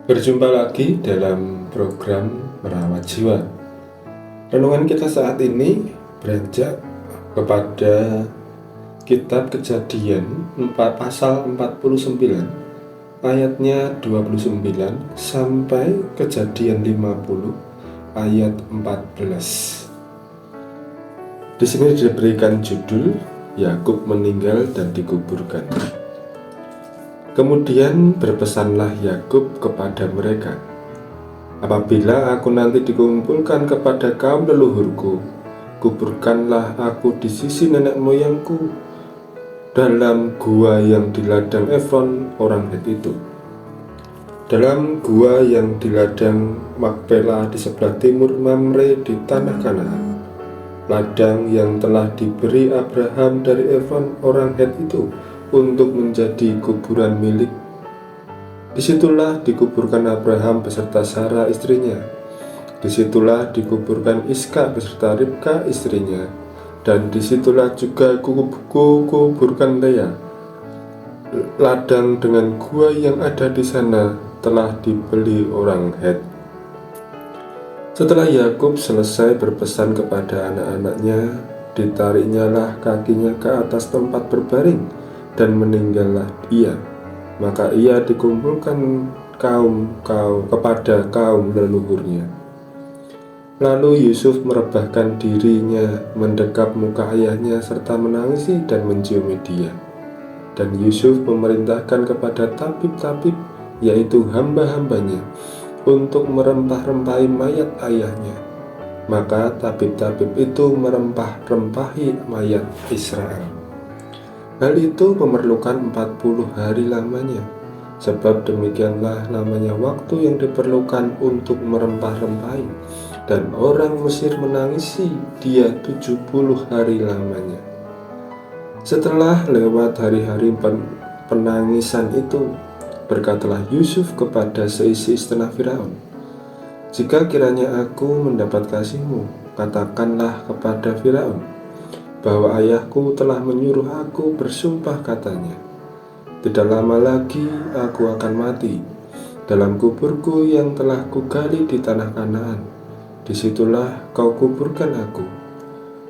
Berjumpa lagi dalam program Merawat Jiwa. Renungan kita saat ini beranjak kepada Kitab Kejadian pasal 49 ayatnya 29 sampai Kejadian 50 ayat 14. Di sini diberikan judul Yakub meninggal dan dikuburkan. Kemudian berpesanlah Yakub kepada mereka, "Apabila aku nanti dikumpulkan kepada kaum leluhurku, kuburkanlah aku di sisi nenek moyangku dalam gua yang di ladang Efron orang Het itu, dalam gua yang di ladang Makpela di sebelah timur Mamre di tanah Kanaan, ladang yang telah diberi Abraham dari Efron orang Het itu untuk menjadi kuburan milik. Disitulah dikuburkan Abraham beserta Sarah istrinya. Disitulah dikuburkan Iskak beserta Ribka istrinya. Dan disitulah juga kuburkan Lea. Ladang dengan gua yang ada di sana telah dibeli orang Het." Setelah Yakub selesai berpesan kepada anak-anaknya, ditariknyalah kakinya ke atas tempat berbaring dan meninggallah ia. Maka ia dikumpulkan kepada kaum leluhurnya. Lalu Yusuf merebahkan dirinya mendekap muka ayahnya serta menangisi dan menciumi dia. Dan Yusuf memerintahkan kepada tabib-tabib, yaitu hamba-hambanya, untuk merempah-rempahi mayat ayahnya. Maka tabib-tabib itu merempah-rempahi mayat Israel. Hal itu memerlukan 40 hari lamanya, sebab demikianlah lamanya waktu yang diperlukan untuk merempah-rempahi, dan orang Mesir menangisi dia 70 hari lamanya. Setelah lewat hari-hari penangisan itu, berkatalah Yusuf kepada seisi istana Firaun, "Jika kiranya aku mendapat kasihmu, katakanlah kepada Firaun bahwa ayahku telah menyuruh aku bersumpah, katanya, 'Tidak lama lagi aku akan mati dalam kuburku yang telah kugali di tanah Kanaan. Disitulah kau kuburkan aku.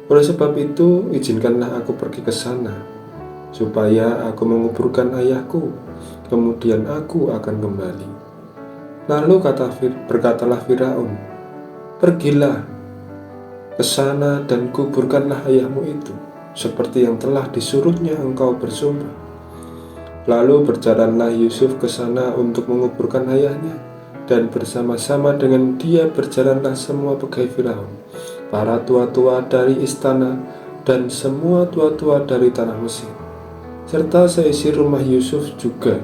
Oleh sebab itu, izinkanlah aku pergi ke sana, supaya aku menguburkan ayahku, kemudian aku akan kembali.' Lalu berkatalah Firaun, 'Pergilah ke sana dan kuburkanlah ayahmu itu, seperti yang telah disuruhnya engkau bersumpah.' Lalu berjalanlah Yusuf ke sana untuk menguburkan ayahnya, dan bersama-sama dengan dia berjalanlah semua pegawai Firaun, para tua-tua dari istana, dan semua tua-tua dari tanah Mesir, serta seisi rumah Yusuf juga,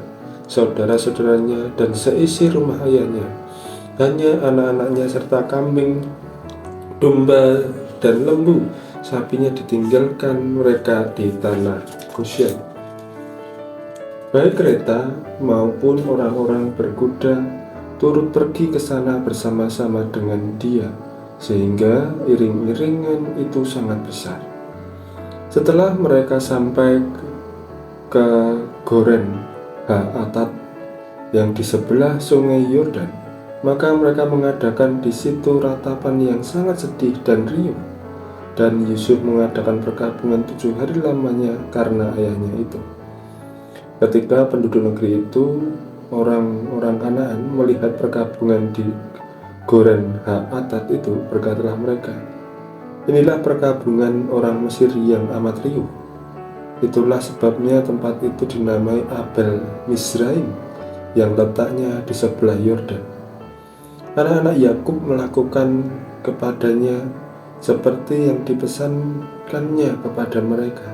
saudara-saudaranya, dan seisi rumah ayahnya. Hanya anak-anaknya serta kambing, domba, dan lembu sapinya ditinggalkan mereka di tanah Goshen. Baik kereta maupun orang-orang berkuda turut pergi ke sana bersama-sama dengan dia, sehingga iring-iringan itu sangat besar. Setelah mereka sampai ke Goren Ha-Atat yang di sebelah sungai Yordan, maka mereka mengadakan di situ ratapan yang sangat sedih dan riuh. Dan Yusuf mengadakan perkabungan 7 hari lamanya karena ayahnya itu. Ketika penduduk negeri itu, orang-orang Kanaan, melihat perkabungan di Goren Ha-Atat itu, berkatalah mereka, 'Inilah perkabungan orang Mesir yang amat riuh.' Itulah sebabnya tempat itu dinamai Abel Mizraim, yang letaknya di sebelah Yordan. Anak-anak Yakub melakukan kepadanya seperti yang dipesankannya kepada mereka.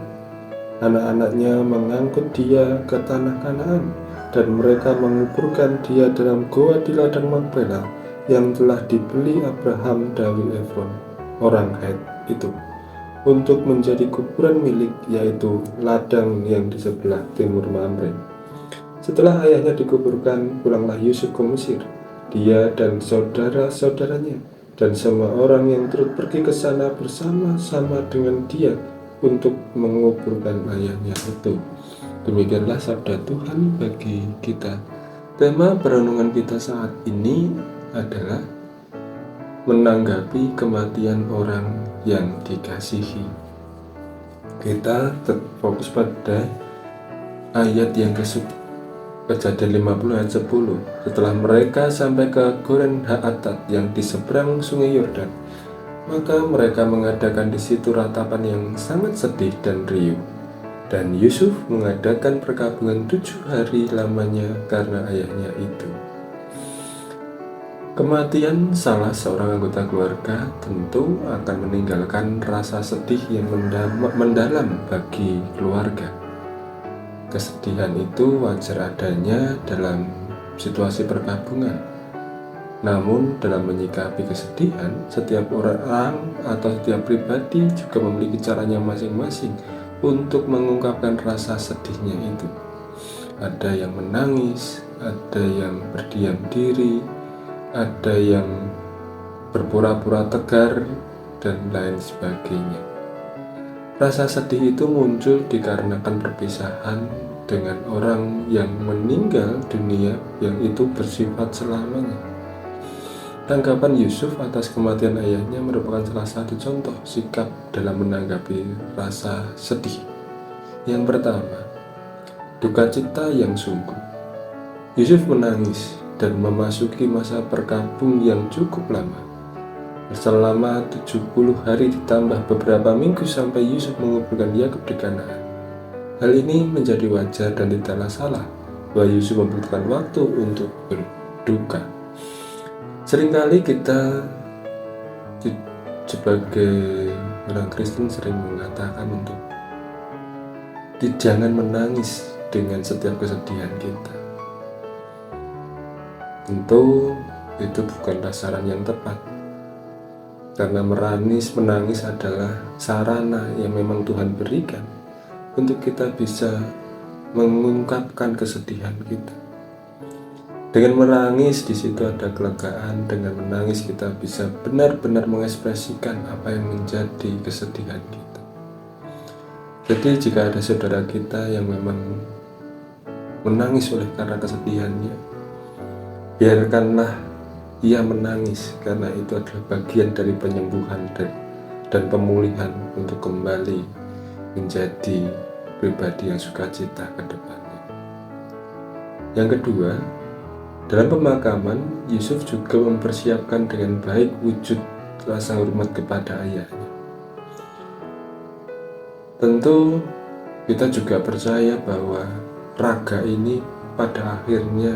Anak-anaknya mengangkut dia ke tanah Kanaan, dan mereka menguburkan dia dalam goa di ladang Makpela yang telah dibeli Abraham dari Efron orang Het itu, untuk menjadi kuburan milik, yaitu ladang yang di sebelah timur Mamre. Setelah ayahnya dikuburkan, pulanglah Yusuf ke Mesir, dia dan saudara-saudaranya, dan semua orang yang turut pergi ke sana bersama-sama dengan dia untuk menguburkan ayahnya itu. Demikianlah sabda Tuhan bagi kita. Tema perenungan kita saat ini adalah menanggapi kematian orang yang dikasihi. Kita fokus pada ayat yang Kejadian 50 ayat 10. Setelah mereka sampai ke Goren Haatat yang di seberang sungai Yordan, maka mereka mengadakan di situ ratapan yang sangat sedih dan riuh. Dan Yusuf mengadakan perkabungan 7 hari lamanya karena ayahnya itu. Kematian salah seorang anggota keluarga tentu akan meninggalkan rasa sedih yang mendalam bagi keluarga. Kesedihan itu wajar adanya dalam situasi perkabungan. Namun dalam menyikapi kesedihan, setiap orang atau setiap pribadi juga memiliki caranya masing-masing untuk mengungkapkan rasa sedihnya itu. Ada yang menangis, ada yang berdiam diri, ada yang berpura-pura tegar, dan lain sebagainya. Rasa sedih itu muncul dikarenakan perpisahan dengan orang yang meninggal dunia yang itu bersifat selamanya. Tanggapan Yusuf atas kematian ayahnya merupakan salah satu contoh sikap dalam menanggapi rasa sedih. Yang pertama, duka cita yang sungguh. Yusuf menangis dan memasuki masa perkabung yang cukup lama. Selama 70 hari ditambah beberapa minggu sampai Yusuf mengumpulkan Yakub di Kanaan. Hal ini menjadi wajar dan tidaklah salah bahwa Yusuf membutuhkan waktu untuk berduka. Seringkali kita sebagai orang Kristen sering mengatakan untuk jangan menangis dengan setiap kesedihan kita. Tentu itu bukanlah saran yang tepat, karena menangis adalah sarana yang memang Tuhan berikan untuk kita bisa mengungkapkan kesedihan kita. Dengan menangis di situ ada kelegaan. Dengan menangis kita bisa benar-benar mengekspresikan apa yang menjadi kesedihan kita. Jadi jika ada saudara kita yang memang menangis oleh karena kesedihannya, biarkanlah ia menangis, karena itu adalah bagian dari penyembuhan dan pemulihan untuk kembali menjadi pribadi yang sukacita ke depannya. Yang kedua, dalam pemakaman, Yusuf juga mempersiapkan dengan baik wujud rasa hormat kepada ayahnya. Tentu kita juga percaya bahwa raga ini pada akhirnya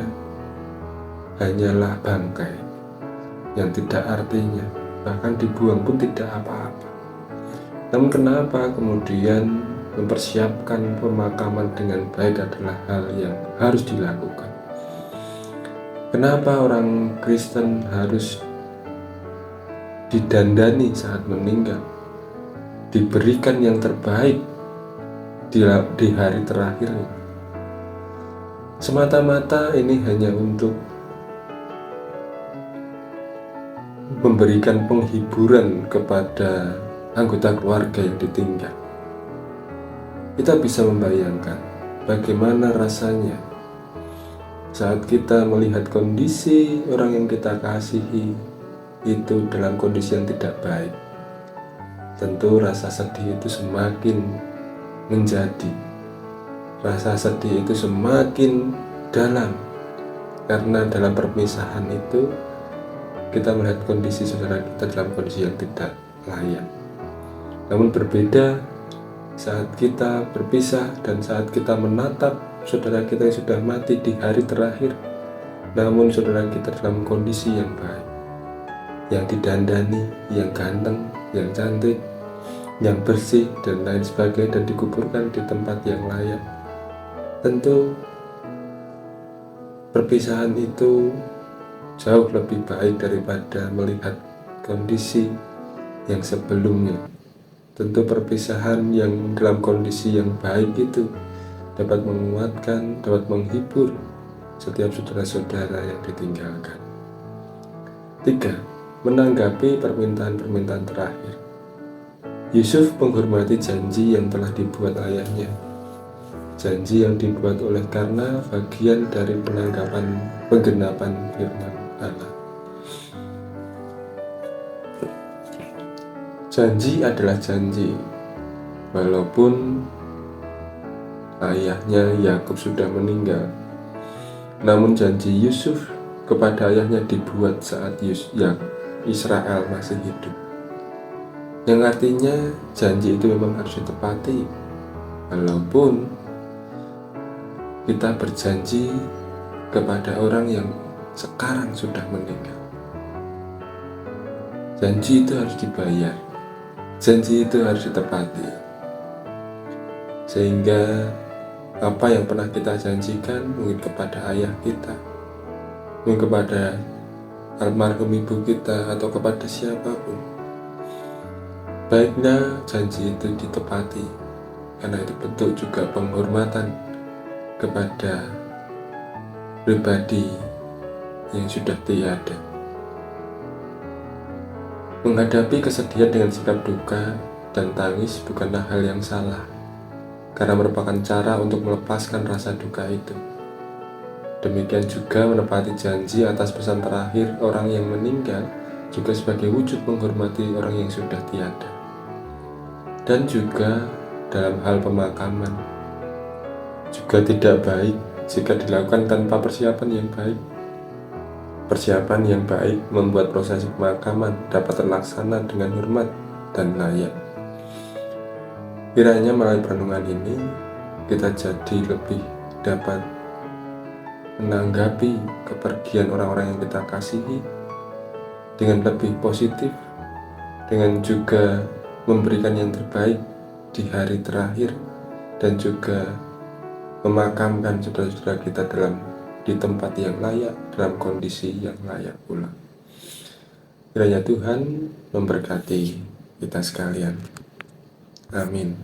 hanyalah bangkai yang tidak artinya, bahkan dibuang pun tidak apa-apa. Namun kenapa kemudian mempersiapkan pemakaman dengan baik adalah hal yang harus dilakukan? Kenapa orang Kristen harus didandani saat meninggal, diberikan yang terbaik di hari terakhirnya? Semata-mata ini hanya untuk memberikan penghiburan kepada anggota keluarga yang ditinggal. Kita bisa membayangkan bagaimana rasanya saat kita melihat kondisi orang yang kita kasihi itu dalam kondisi yang tidak baik. Tentu rasa sedih itu semakin menjadi, rasa sedih itu semakin dalam, karena dalam perpisahan itu kita melihat kondisi saudara kita dalam kondisi yang tidak layak. Namun berbeda saat kita berpisah dan saat kita menatap saudara kita yang sudah mati di hari terakhir, namun saudara kita dalam kondisi yang baik, yang didandani, yang ganteng, yang cantik, yang bersih, dan lain sebagainya, dan dikuburkan di tempat yang layak. Tentu perpisahan itu jauh lebih baik daripada melihat kondisi yang sebelumnya. Tentu perpisahan yang dalam kondisi yang baik itu dapat menguatkan, dapat menghibur setiap saudara-saudara yang ditinggalkan. 3. Menanggapi permintaan-permintaan terakhir. Yusuf menghormati janji yang telah dibuat ayahnya. janji yang dibuat oleh karena bagian dari penggenapan firman Allah. Janji adalah janji, walaupun ayahnya Yakub sudah meninggal, namun janji Yusuf kepada ayahnya dibuat saat Israel masih hidup. Yang artinya janji itu memang harus ditepati, walaupun kita berjanji kepada orang yang sekarang sudah meninggal. Janji itu harus dibayar, janji itu harus ditepati, sehingga apa yang pernah kita janjikan, mungkin kepada ayah kita, mungkin kepada almarhum ibu kita, atau kepada siapapun, baiknya janji itu ditepati, karena itu bentuk juga penghormatan kepada pribadi yang sudah tiada. Menghadapi kesedihan dengan sikap duka dan tangis bukanlah hal yang salah, karena merupakan cara untuk melepaskan rasa duka itu. Demikian juga menepati janji atas pesan terakhir orang yang meninggal juga sebagai wujud menghormati orang yang sudah tiada. Dan juga dalam hal pemakaman, juga tidak baik jika dilakukan tanpa persiapan yang baik. Persiapan yang baik membuat prosesi pemakaman dapat terlaksana dengan hormat dan layak. Kiranya melalui perenungan ini kita jadi lebih dapat menanggapi kepergian orang-orang yang kita kasihi dengan lebih positif, dengan juga memberikan yang terbaik di hari terakhir, dan juga memakamkan saudara-saudara kita di tempat yang layak, dalam kondisi yang layak pula. Kiranya Tuhan memberkati kita sekalian. Amin.